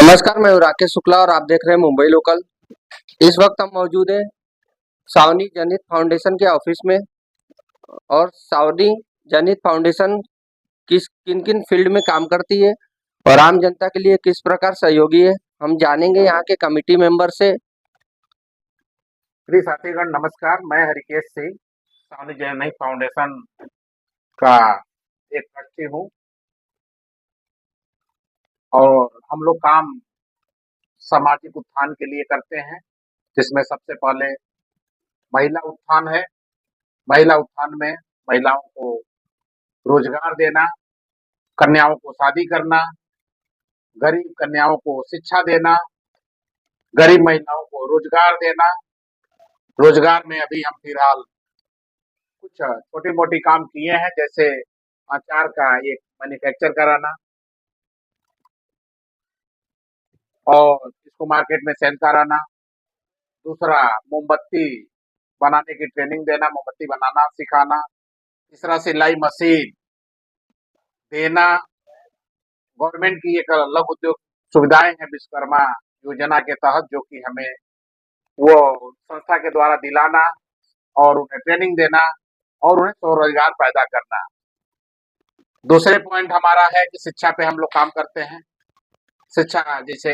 नमस्कार, मैं हूँ राकेश शुक्ला और आप देख रहे हैं मुंबई लोकल। इस वक्त हम मौजूद हैं सावनी जनित फाउंडेशन के ऑफिस में। और सावनी जनित फाउंडेशन किन किन फील्ड में काम करती है और आम जनता के लिए किस प्रकार सहयोगी है, हम जानेंगे यहाँ के कमेटी मेंबर से। प्रिय साथीगण नमस्कार, मैं हरिकेश सिंह सावनी जनित फाउंडेशन का एक ट्रस्टी हूँ और हम लोग काम सामाजिक उत्थान के लिए करते हैं, जिसमें सबसे पहले महिला उत्थान है। महिला उत्थान में महिलाओं को रोजगार देना, कन्याओं को शादी करना, गरीब कन्याओं को शिक्षा देना, गरीब महिलाओं को रोजगार देना। रोजगार में अभी हम फिलहाल कुछ छोटी मोटी काम किए हैं, जैसे अचार का एक मैन्युफैक्चर कराना और इसको मार्केट में सेल कराना। दूसरा, मोमबत्ती बनाने की ट्रेनिंग देना, मोमबत्ती बनाना सिखाना। तीसरा, सिलाई मशीन देना। गवर्नमेंट की एक लघु उद्योग सुविधाएं हैं विश्वकर्मा योजना के तहत, जो कि हमें वो संस्था के द्वारा दिलाना और उन्हें ट्रेनिंग देना और उन्हें स्वरोजगार पैदा करना। दूसरे पॉइंट हमारा है कि शिक्षा पे हम लोग काम करते हैं। शिक्षा, जैसे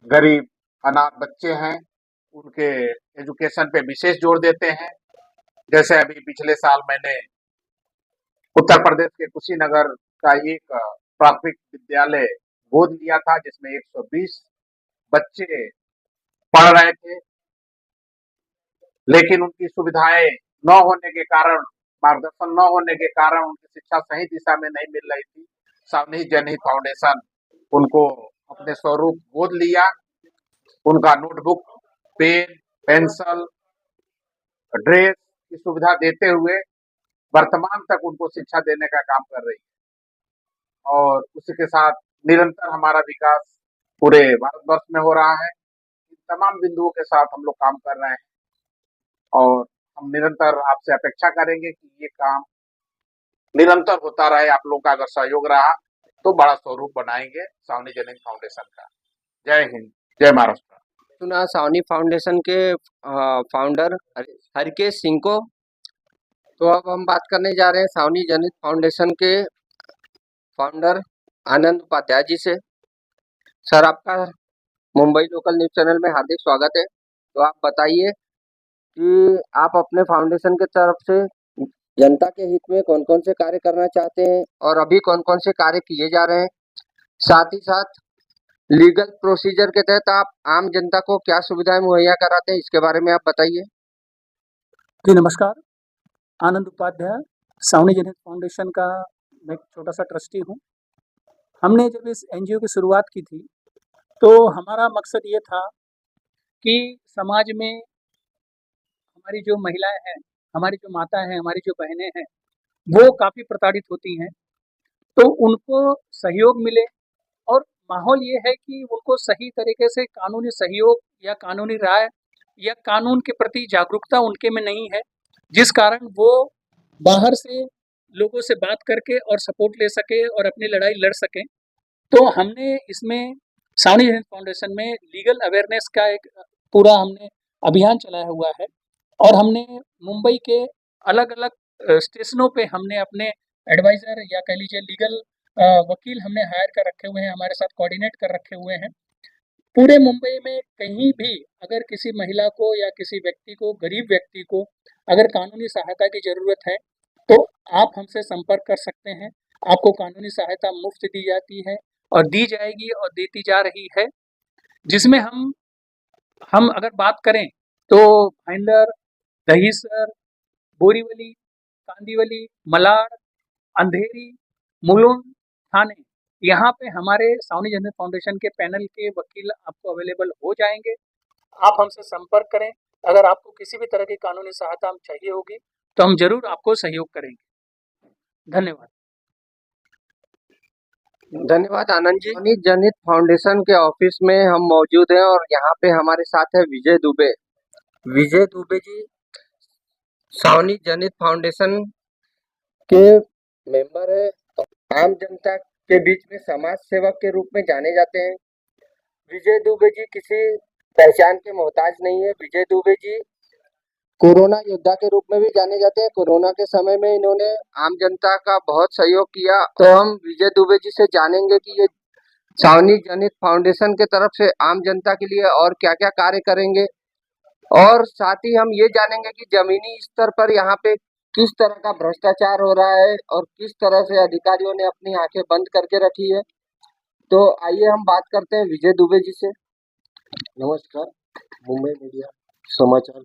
गरीब अनाथ बच्चे हैं, उनके एजुकेशन पे विशेष जोर देते हैं। जैसे अभी पिछले साल मैंने उत्तर प्रदेश के कुशीनगर का एक प्राथमिक विद्यालय गोद लिया था, जिसमें 120 बच्चे पढ़ रहे थे, लेकिन उनकी सुविधाएं न होने के कारण, मार्गदर्शन न होने के कारण उनकी शिक्षा सही दिशा में नहीं मिल रही थी। सावनी जनहित फाउंडेशन उनको अपने स्वरूप गोद लिया, उनका नोटबुक, पेन, पेंसिल, ड्रेस की सुविधा देते हुए वर्तमान तक उनको शिक्षा देने का काम कर रही है। और उसी के साथ निरंतर हमारा विकास पूरे भारतवर्ष में हो रहा है। इन तमाम बिंदुओं के साथ हम लोग काम कर रहे हैं और हम निरंतर आपसे अपेक्षा करेंगे कि ये काम निरंतर होता रहे। आप लोगों का अगर सहयोग रहा तो बड़ा स्वरूप बनाएंगे सावनी जनित फाउंडेशन का। जय हिंद, जय महाराष्ट्र। सुना सावनी फाउंडेशन के फाउंडर हरिकेश सिंह को। तो अब हम बात करने जा रहे हैं सावनी जनित फाउंडेशन के फाउंडर आनंद उपाध्याय जी से। सर, आपका मुंबई लोकल न्यूज चैनल में हार्दिक स्वागत है। तो आप बताइए कि आप अपने फाउंडेशन के तरफ से जनता के हित में कौन कौन से कार्य करना चाहते हैं और अभी कौन कौन से कार्य किए जा रहे हैं। साथ ही साथ लीगल प्रोसीजर के तहत आप आम जनता को क्या सुविधाएं मुहैया कराते हैं, इसके बारे में आप बताइए। जी नमस्कार, आनंद उपाध्याय, सावनी जनित फाउंडेशन का मैं एक छोटा सा ट्रस्टी हूँ। हमने जब इस एनजीओ की शुरुआत की थी तो हमारा मकसद ये था कि समाज में हमारी जो महिलाएं हैं, हमारी जो माता हैं, हमारी जो बहनें हैं, वो काफ़ी प्रताड़ित होती हैं, तो उनको सहयोग मिले। और माहौल ये है कि उनको सही तरीके से कानूनी सहयोग या कानूनी राय या कानून के प्रति जागरूकता उनके में नहीं है, जिस कारण वो बाहर से लोगों से बात करके और सपोर्ट ले सके और अपनी लड़ाई लड़ सकें। तो हमने इसमें सावनी जनित फाउंडेशन में लीगल अवेयरनेस का एक पूरा हमने अभियान चलाया हुआ है और हमने मुंबई के अलग-अलग स्टेशनों पे हमने अपने एडवाइज़र या कह लीजिए लीगल वकील हमने हायर कर रखे हुए हैं, हमारे साथ कोऑर्डिनेट कर रखे हुए हैं। पूरे मुंबई में कहीं भी अगर किसी महिला को या किसी व्यक्ति को, गरीब व्यक्ति को अगर कानूनी सहायता की ज़रूरत है, तो आप हमसे संपर्क कर सकते हैं। आपको कानूनी सहायता मुफ़्त दी जाती है और दी जाएगी और देती जा रही है, जिसमें हम अगर बात करें तो भाईंदर, दहीसर, बोरीवली, कांदिवली, मलाड, अंधेरी, मुलुंड, थाने, यहाँ पे हमारे सावनी जनित फाउंडेशन के पैनल के वकील आपको अवेलेबल हो जाएंगे। आप हमसे संपर्क करें। अगर आपको किसी भी तरह की कानूनी सहायता हम चाहिए होगी तो हम जरूर आपको सहयोग करेंगे। धन्यवाद। धन्यवाद आनंद जी। सावनी जनित फाउंडेशन के ऑफिस में हम मौजूद हैं और यहाँ पे हमारे साथ है विजय दुबे। विजय दुबे जी सावनी जनित फाउंडेशन के मेंबर है, आम जनता के बीच में समाज सेवक के रूप में जाने जाते हैं। विजय दुबे जी किसी पहचान के मोहताज नहीं है। विजय दुबे जी कोरोना योद्धा के रूप में भी जाने जाते हैं। कोरोना के समय में इन्होंने आम जनता का बहुत सहयोग किया। तो हम विजय दुबे जी से जानेंगे कि ये सावनी जनहित फाउंडेशन के तरफ से आम जनता के लिए और क्या-क्या कार्य करेंगे, और साथ ही हम ये जानेंगे कि जमीनी स्तर पर यहाँ पे किस तरह का भ्रष्टाचार हो रहा है और किस तरह से अधिकारियों ने अपनी आंखें बंद करके रखी है। तो आइए हम बात करते हैं विजय दुबे जी से। नमस्कार, मुंबई मीडिया समाचार।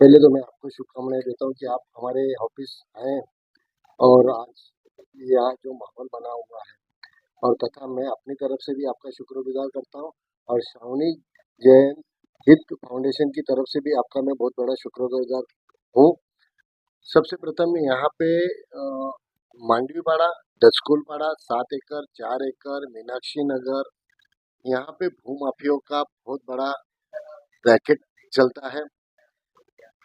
पहले तो मैं आपको शुभकामनाएं देता हूँ कि आप हमारे ऑफिस आए और आज यहाँ जो माहौल बना हुआ है, और तथा मैं अपनी तरफ से भी आपका शुक्रगुजार करता हूँ, और सावनी जैन हित फाउंडेशन की तरफ से भी आपका मैं बहुत बड़ा शुक्रगुजार हूँ। सबसे प्रथम यहाँ पे मांडवीपाड़ा, दसकुलपाड़ा, 7 एकड़, 4 एकड़, मीनाक्षी नगर, यहाँ पे भूमाफियों का बहुत बड़ा रैकेट चलता है।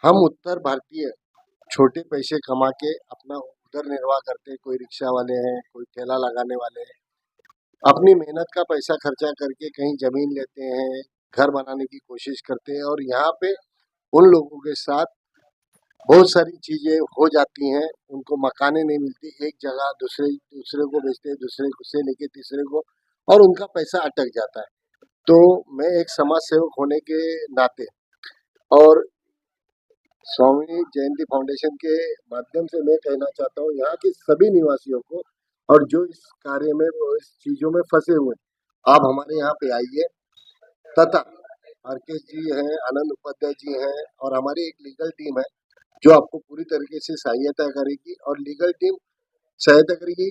हम उत्तर भारतीय छोटे पैसे कमा के अपना उदर निर्वाह करते हैं। कोई रिक्शा वाले हैं, कोई ठेला लगाने वाले हैं, अपनी मेहनत का पैसा खर्चा करके कहीं जमीन लेते हैं, घर बनाने की कोशिश करते हैं, और यहाँ पे उन लोगों के साथ बहुत सारी चीजें हो जाती हैं। उनको मकानें नहीं मिलती, एक जगह दूसरे को बेचते हैं, दूसरे से लेके तीसरे को, और उनका पैसा अटक जाता है। तो मैं एक समाज सेवक होने के नाते और स्वामी जयंती फाउंडेशन के माध्यम से मैं कहना चाहता हूँ यहाँ के सभी निवासियों को, और जो इस कार्य में वो इस चीजों में फंसे हुए हैं, आप हमारे यहाँ पे आइए। तथा हरकेश जी हैं, आनंद उपाध्याय जी हैं, और हमारी एक लीगल टीम है जो आपको पूरी तरीके से सहायता करेगी। और लीगल टीम सहायता करेगी।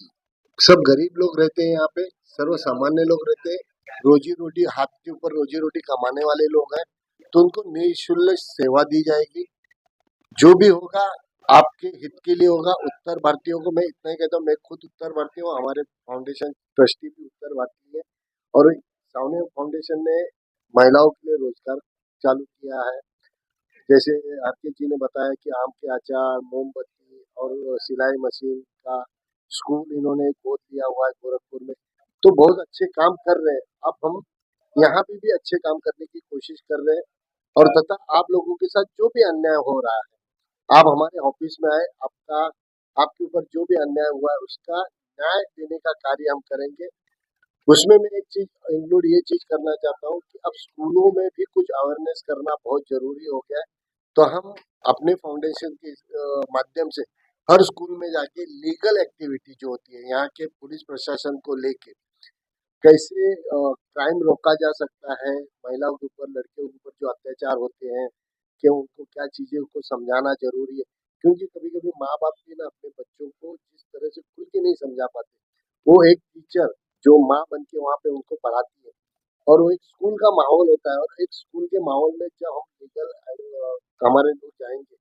सब गरीब लोग रहते हैं यहाँ पे, सर्व सामान्य लोग रहते हैं, रोजी रोटी हाथ के ऊपर रोजी रोटी कमाने वाले लोग हैं, तो उनको निःशुल्क सेवा दी जाएगी। जो भी होगा आपके हित के लिए होगा। उत्तर भारतीयों को मैं इतना ही कहता हूँ, मैं खुद उत्तर भारतीय हूँ, हमारे फाउंडेशन ट्रस्टी भी उत्तर भारतीय है, और सावनी फाउंडेशन ने महिलाओं के लिए रोजगार चालू किया है। जैसे आरके जी ने बताया कि आम के अचार, मोमबत्ती और सिलाई मशीन का स्कूल इन्होंने गोद लिया हुआ है गोरखपुर में। तो बहुत अच्छे काम कर रहे हैं। अब हम यहाँ पे भी अच्छे काम करने की कोशिश कर रहे हैं, और तथा आप लोगों के साथ जो भी अन्याय हो रहा है, आप हमारे ऑफिस में आए, आपके ऊपर जो भी अन्याय हुआ है उसका न्याय देने का कार्य हम करेंगे। उसमें मैं एक चीज इंक्लूड ये चीज करना चाहता हूँ कि अब स्कूलों में भी कुछ अवेयरनेस करना बहुत जरूरी हो गया है। तो हम अपने फाउंडेशन के माध्यम से हर स्कूल में जाके लीगल एक्टिविटी जो होती है यहाँ के पुलिस प्रशासन को लेके, कैसे क्राइम रोका जा सकता है, महिलाओं के ऊपर, लड़कियों के ऊपर जो अत्याचार होते हैं, कि उनको क्या चीजें को समझाना जरूरी है। क्योंकि कभी कभी माँ बाप भी ना अपने बच्चों को जिस तरह से खुल के नहीं समझा पाते, वो एक टीचर जो माँ बन के वहाँ पे उनको पढ़ाती है, और वो एक स्कूल का माहौल होता है, और एक स्कूल के माहौल में जब हम लीगल हमारे लोग जाएंगे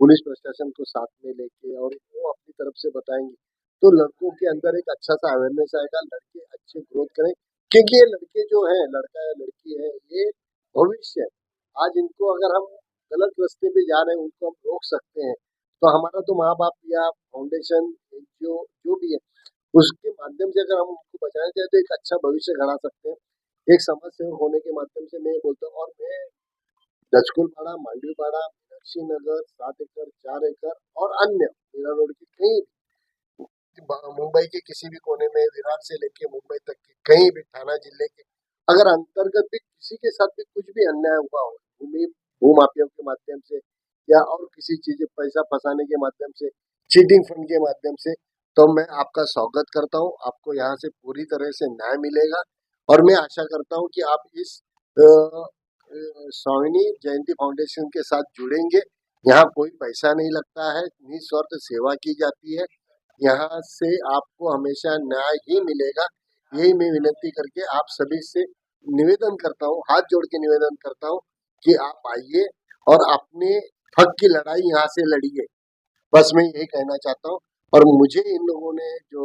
पुलिस प्रशासन को साथ में लेके, और वो अपनी तरफ से बताएंगे, तो लड़कों के अंदर एक अच्छा सा अवेयरनेस आएगा, लड़के अच्छे ग्रोथ करें। क्योंकि ये लड़के जो है, लड़का है लड़की है, ये भविष्य है। आज इनको अगर हम गलत रास्ते पे जा रहे हैं, उनको हम रोक सकते हैं, तो हमारा तो माँ बाप या फाउंडेशन एनजीओ जो भी है, उसके माध्यम से अगर हम उनको बचाना चाहें तो एक अच्छा भविष्य गढ़ा सकते हैं। एक समाज सेवक होने के माध्यम से मैं ये बोलता हूँ, और मैं दचकुलपाड़ा, मांडवीपाड़ा, मीनाक्षी नगर, 7 एकड़, 4 एकड़ और अन्य मीरा रोड की कहीं मुंबई के किसी भी कोने में, विरार से लेके मुंबई तक के कहीं भी थाना जिले के अगर अंतर्गत भी किसी के साथ भी कुछ भी अन्याय हुआ हो, भूमाफियों के माध्यम से या और किसी चीज पैसा फंसाने के माध्यम से, चीटिंग फंड के माध्यम से, तो मैं आपका स्वागत करता हूँ। आपको यहाँ से पूरी तरह से न्याय मिलेगा, और मैं आशा करता हूँ कि आप इस स्वामिनी जयंती फाउंडेशन के साथ जुड़ेंगे। यहाँ कोई पैसा नहीं लगता है, निस्वार्थ सेवा की जाती है। यहाँ से आपको हमेशा न्याय ही मिलेगा। यही मैं विनती करके आप सभी से निवेदन करता हूँ, हाथ जोड़ के निवेदन करता हूँ कि आप आइए और अपने हक की लड़ाई यहाँ से लड़िए। बस मैं यही कहना चाहता हूँ। और मुझे इन लोगों ने जो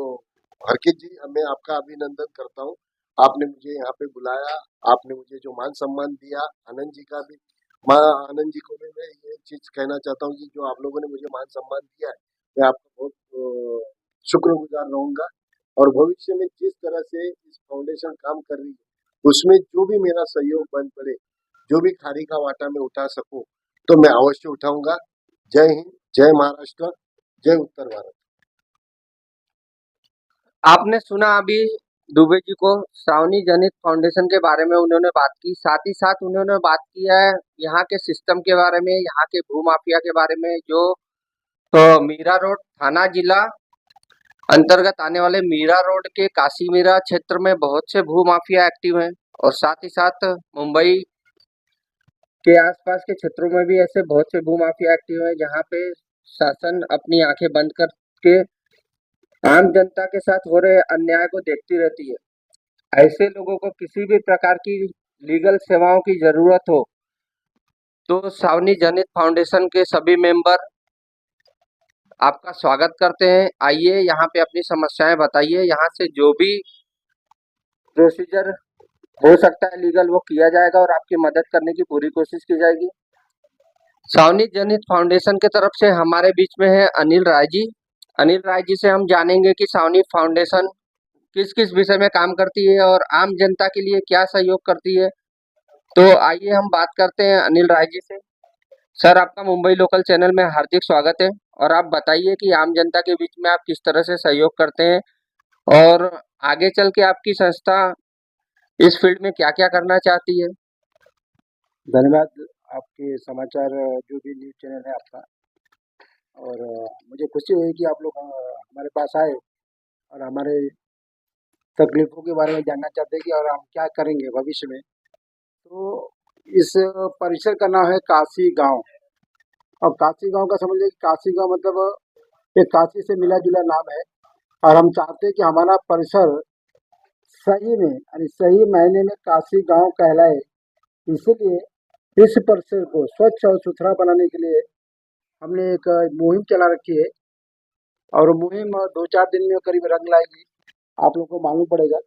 हरकित जी, मैं आपका अभिनंदन करता हूँ। आपने मुझे यहाँ पे बुलाया, आपने मुझे जो मान सम्मान दिया, आनंद जी का भी, आनंद जी को भी मैं ये चीज कहना चाहता हूँ कि जो आप लोगों ने मुझे मान सम्मान दिया है, मैं आपका बहुत शुक्रगुजार रहूंगा। और भविष्य में जिस तरह से इस फाउंडेशन काम कर रही है, उसमें जो भी मेरा सहयोग बन पड़े, जो भी खादी का वाटा मैं उठा सकूं, तो मैं अवश्य उठाऊंगा। जय हिंद, जय महाराष्ट्र, जय उत्तर भारत। आपने सुना अभी दुबे जी को, सावनी जनित फाउंडेशन के बारे में उन्होंने बात की, साथ ही साथ उन्होंने बात किया है यहाँ के सिस्टम के बारे में, यहाँ के भूमाफिया के बारे में। जो मीरा रोड थाना जिला अंतर्गत आने वाले मीरा रोड के काशी मीरा क्षेत्र में बहुत से भूमाफिया एक्टिव हैं, और साथ ही साथ मुंबई के आसपास के क्षेत्रों में भी ऐसे बहुत से भूमाफिया एक्टिव हैं, जहाँ पे शासन अपनी आंखें बंद करके आम जनता के साथ हो रहे अन्याय को देखती रहती है। ऐसे लोगों को किसी भी प्रकार की लीगल सेवाओं की जरूरत हो तो सावनी जनित फाउंडेशन के सभी मेंबर आपका स्वागत करते हैं। आइए यहाँ पे अपनी समस्याएं बताइए, यहाँ से जो भी प्रोसीजर हो सकता है लीगल वो किया जाएगा और आपकी मदद करने की पूरी कोशिश की जाएगी। सावनी जनित फाउंडेशन के तरफ से हमारे बीच में है अनिल राय जी। अनिल राय जी से हम जानेंगे कि सावनी फाउंडेशन किस किस विषय में काम करती है और आम जनता के लिए क्या सहयोग करती है। तो आइए हम बात करते हैं अनिल राय जी से। सर, आपका मुंबई लोकल चैनल में हार्दिक स्वागत है, और आप बताइए कि आम जनता के बीच में आप किस तरह से सहयोग करते हैं और आगे चल के आपकी संस्था इस फील्ड में क्या क्या करना चाहती है। धन्यवाद आपके समाचार जो भी न्यूज़ चैनल है आपका, और मुझे खुशी हुई कि आप लोग हमारे पास आए और हमारे तकलीफ़ों के बारे में जानना चाहते हैं कि और हम क्या करेंगे भविष्य में। तो इस परिसर का नाम है काशी गांव, और काशी गांव का समझ लीजिए कि काशी गांव मतलब एक काशी से मिला जुला नाम है, और हम चाहते हैं कि हमारा परिसर सही में यानी सही मायने में काशी गांव कहलाए। इसीलिए इस परिसर को स्वच्छ और सुथरा बनाने के लिए हमने एक मुहिम चला रखी है, और मुहिम 2-4 दिन में करीब रंग लाएगी, आप लोगों को मालूम पड़ेगा।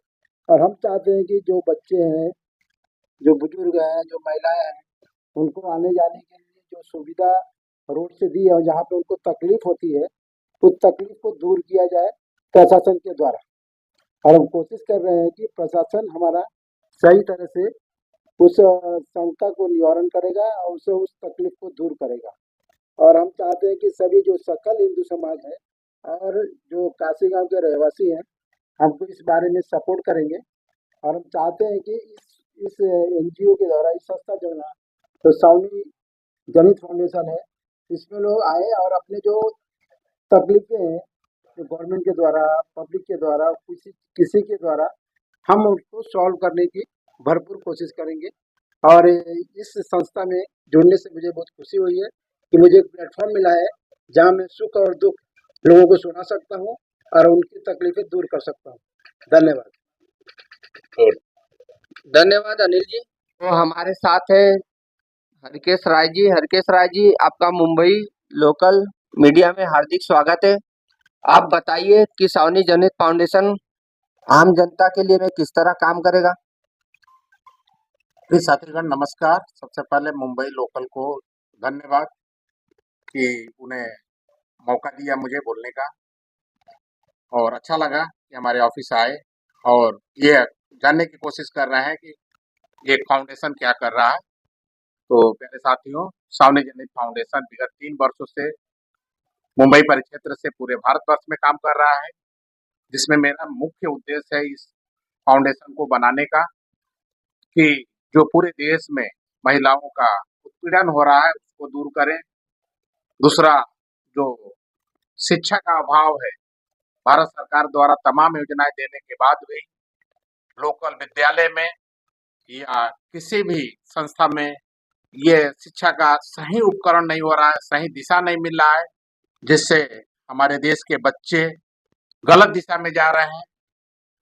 और हम चाहते हैं कि जो बच्चे हैं, जो बुजुर्ग हैं, जो महिलाएं हैं, उनको आने जाने के लिए जो सुविधा रोड से दी है और जहाँ पे उनको तकलीफ होती है, उस तकलीफ को दूर किया जाए प्रशासन के द्वारा। और हम कोशिश कर रहे हैं कि प्रशासन हमारा सही तरह से उस शंका को निवारण करेगा और उसे उस तकलीफ को दूर करेगा। और हम चाहते हैं कि सभी जो सकल हिंदू समाज है और जो काशी गांव के रहवासी हैं, हमको इस बारे में सपोर्ट करेंगे। और हम चाहते हैं कि इस एनजीओ के द्वारा, इस संस्था जो है ना, तो सावनी जनित फाउंडेशन है, इसमें लोग आए और अपने जो तकलीफें हैं, जो गवर्नमेंट के द्वारा, पब्लिक के द्वारा, किसी के द्वारा, हम उनको सॉल्व करने की भरपूर कोशिश करेंगे। और इस संस्था में जुड़ने से मुझे बहुत खुशी हुई है कि मुझे एक प्लेटफॉर्म मिला है जहाँ मैं सुख और दुख लोगों को सुना सकता हूँ और उनकी तकलीफें दूर कर सकता हूँ। धन्यवाद। धन्यवाद अनिल जी। तो हमारे साथ है हरकेश राय जी। हरकेश राय जी, आपका मुंबई लोकल मीडिया में हार्दिक स्वागत है। आप बताइए कि सावनी जनित फाउंडेशन आम जनता के लिए में किस तरह काम करेगा। प्रिय साथीगण, नमस्कार। सबसे पहले मुंबई लोकल को धन्यवाद कि उन्हें मौका दिया मुझे बोलने का, और अच्छा लगा कि हमारे ऑफिस आए और ये जानने की कोशिश कर रहे हैं कि ये फाउंडेशन क्या कर रहा है। तो प्यारे साथियों, सावनी जनित फाउंडेशन विगत 3 वर्षों से मुंबई परिक्षेत्र से पूरे भारतवर्ष में काम कर रहा है, जिसमें मेरा मुख्य उद्देश्य है इस फाउंडेशन को बनाने का कि जो पूरे देश में महिलाओं का उत्पीड़न हो रहा है उसको दूर करें। दूसरा, जो शिक्षा का अभाव है, भारत सरकार द्वारा तमाम योजनाएं देने के बाद भी लोकल विद्यालय में या किसी भी संस्था में ये शिक्षा का सही उपकरण नहीं हो रहा है, सही दिशा नहीं मिल रहा है, जिससे हमारे देश के बच्चे गलत दिशा में जा रहे हैं,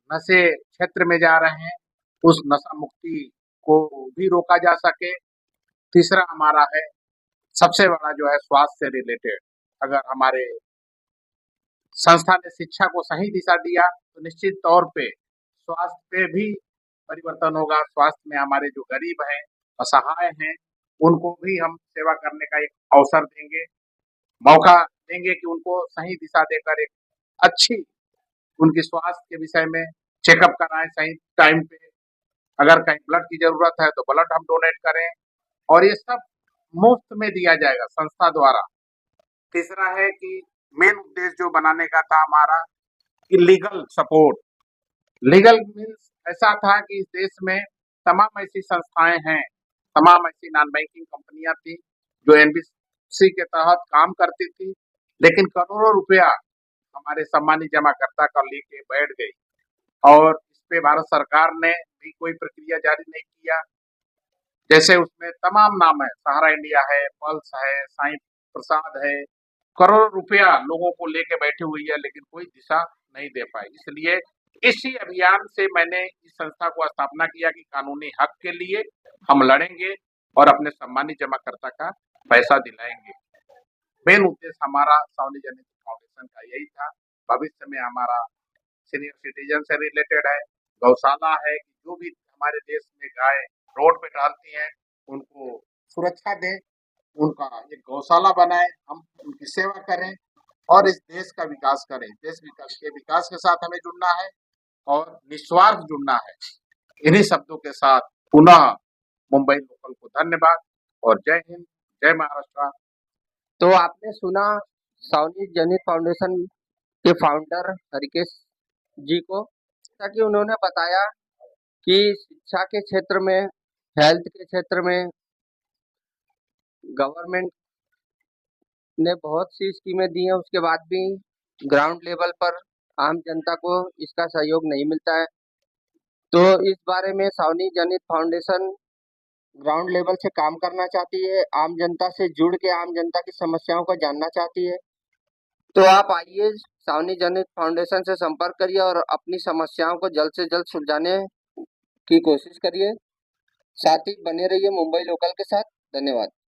नशे क्षेत्र में जा रहे हैं। उस नशा मुक्ति को भी रोका जा सके। तीसरा हमारा है, सबसे बड़ा जो है स्वास्थ्य से रिलेटेड। अगर हमारे संस्था ने शिक्षा को सही दिशा दिया तो निश्चित तौर पे स्वास्थ्य पे भी परिवर्तन होगा। स्वास्थ्य में हमारे जो गरीब हैं, असहाय हैं, उनको भी हम सेवा करने का एक अवसर देंगे, मौका देंगे कि उनको सही दिशा देकर एक अच्छी उनकी स्वास्थ्य के विषय में चेकअप कराएं सही टाइम पे, अगर कहीं ब्लड की जरूरत है तो ब्लड हम डोनेट करें, और ये सब मुफ्त में दिया जाएगा संस्था द्वारा। तीसरा है कि मेन उद्देश्य जो बनाने का था हमारा कि लीगल सपोर्ट। लीगल मीन्स ऐसा था कि इस देश में तमाम ऐसी संस्थाएं हैं, तमाम ऐसी नॉन बैंकिंग कंपनियां थी जो एनबीसी के तहत काम करती थी, लेकिन करोड़ों रुपया हमारे सम्मानित जमाकर्ता का लेके बैठ गई, और इस पे भारत सरकार ने भी कोई प्रक्रिया जारी नहीं किया। जैसे उसमें तमाम नाम है, सहारा इंडिया है, पल्स है, साईं प्रसाद है, करोड़ों रुपया लोगों को लेके बैठी हुई है, लेकिन कोई दिशा नहीं दे पाई। इसलिए इसी अभियान से मैंने इस संस्था को स्थापना किया कि कानूनी हक के लिए हम लड़ेंगे और अपने सम्मानित जमाकर्ता का पैसा दिलाएंगे। मेन उद्देश्य हमारा सावनी जनहित फाउंडेशन का यही था। भविष्य में हमारा सीनियर सिटीजन से रिलेटेड है, गौशाला है, कि जो भी हमारे देश में गाय रोड पे टहलती हैं उनको सुरक्षा दें, उनका एक गौशाला बनाएं, हम उनकी सेवा करें और इस देश का विकास करें। देश के विकास के साथ हमें जुड़ना है और निस्वार्थ जुड़ना है। इन्हीं शब्दों के साथ पुनः मुंबई लोकल को धन्यवाद और जय हिंद, जय महाराष्ट्र। तो आपने सुना सावनी जनहित फाउंडेशन के फाउंडर हरिकेश जी को, ताकि उन्होंने बताया कि शिक्षा के क्षेत्र में, हेल्थ के क्षेत्र में गवर्नमेंट ने बहुत सी स्कीमें दी हैं, उसके बाद भी ग्राउंड लेवल पर आम जनता को इसका सहयोग नहीं मिलता है। तो इस बारे में सावनी जनहित फाउंडेशन ग्राउंड लेवल से काम करना चाहती है, आम जनता से जुड़ के आम जनता की समस्याओं को जानना चाहती है। तो आप आइए, सावनी जनहित फाउंडेशन से संपर्क करिए और अपनी समस्याओं को जल्द से जल्द सुलझाने की कोशिश करिए। साथ ही बने रहिए मुंबई लोकल के साथ। धन्यवाद।